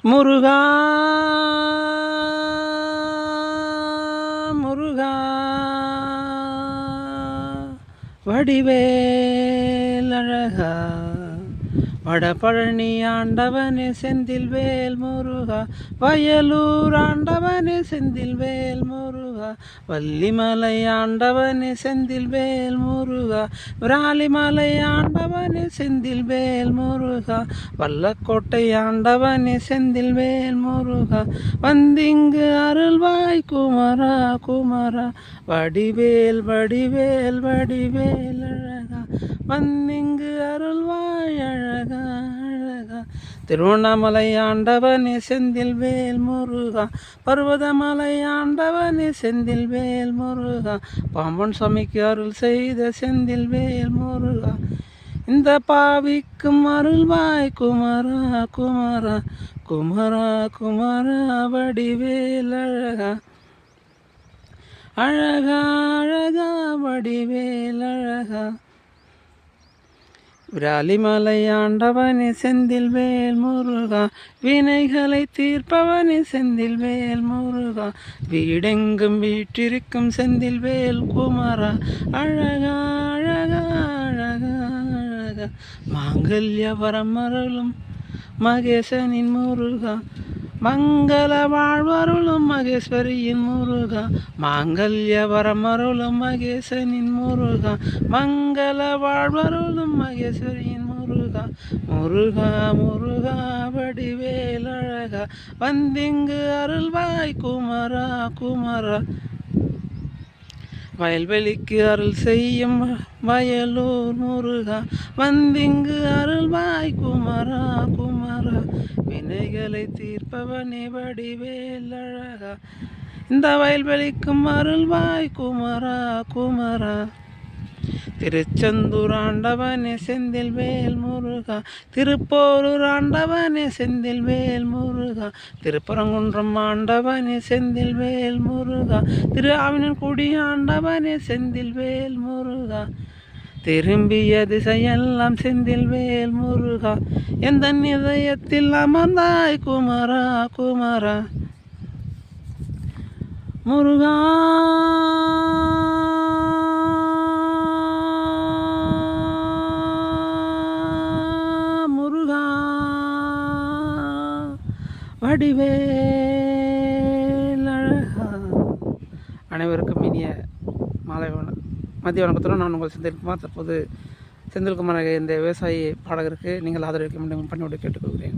முருகா முருகா வடிவேல் அழகா வடபழனி ஆண்டவனே செந்தில்வேல் முருகா வயலூர் ஆண்டவனே செந்தில்வேல் முருகா வள்ளிமலை ஆண்டவனே செந்தில்வேல் முருகா விராலிமலை ஆண்டவனே செந்தில்வேல் முருகா வல்லக்கோட்டை ஆண்டவனே செந்தில்வேல் முருகா வந்திங்கு அருள்வாய் குமரா குமரா வடிவேல் வடிவேல் வடிவேல் அழகா வந்திங்கு அருள்வாய் அழகா அழகா திருவண்ணாமலை ஆண்டவனே செந்தில்வேல் முருகா பர்வதமலை ஆண்டவனே செந்தில்வேல் முருகா பாம்பன் சுவாமிக்கு அருள் செய்த செந்தில்வேல் முருகா இந்த பாவிக்கும் அருள்வாய் குமரா குமரா குமரா குமரா வடிவேல் அழகா அழகா அழகா வடிவேல் அழகா விராலிமலை ஆண்டவனே செந்தில்வேல் முருகா வினைகளை தீர்ப்பவனே செந்தில்வேல் முருகா வீடெங்கும் வீற்றிருக்கும் செந்தில்வேல் குமரா அழகா அழகா அழகா அழகா மாங்கல்ய வரமருளும் மகேசனின் முருகா மங்கள வாழ்வருளும் மகேஸ்வரியின் முருகா மாங்கல்ய வரமருளும் மகேசனின் முருகா மங்கள வாழ்வருளும் மகேஸ்வரியின் முருகா முருகா முருகா வடிவேல் அழகா வந்திங்கு அருள்வாய் குமரா குமரா வயல்வெளிக்கு அருள் செய்யும் வயலூர் முருகா வந்திங்கு அருள்வாய் குமரா குமரா வினைகளை தீர்ப்பவனே வடிவேல் அழகா இந்த வயல்வெளிக்கும் அருள்வாய் குமரா குமரா திருச்செந்தூர் ஆண்டவனே செந்தில்வேல் முருகா திருப்போரூர் ஆண்டவனே செந்தில்வேல் முருகா திருப்பரங்குன்றம் ஆண்டவனே செந்தில்வேல் முருகா திரு ஆவினன்குடி ஆண்டவனே செந்தில்வேல் முருகா திரும்பிய திசையெல்லாம் செந்தில்வேல் முருகா எந்த இதயத்தில் அமர்ந்தாய் குமரா குமரா முருகா முருகா வடிவேல் அழகா. அனைவருக்கும் இனிய மாலை மதிய வணக்கத்துடன் நான் உங்கள் செந்தில்குமார். தற்போது செந்தில்குமார் இந்த விவசாயி பாடகருக்கு நீங்கள் ஆதரவு பண்ணி கேட்டுக்கொள்கிறேன்.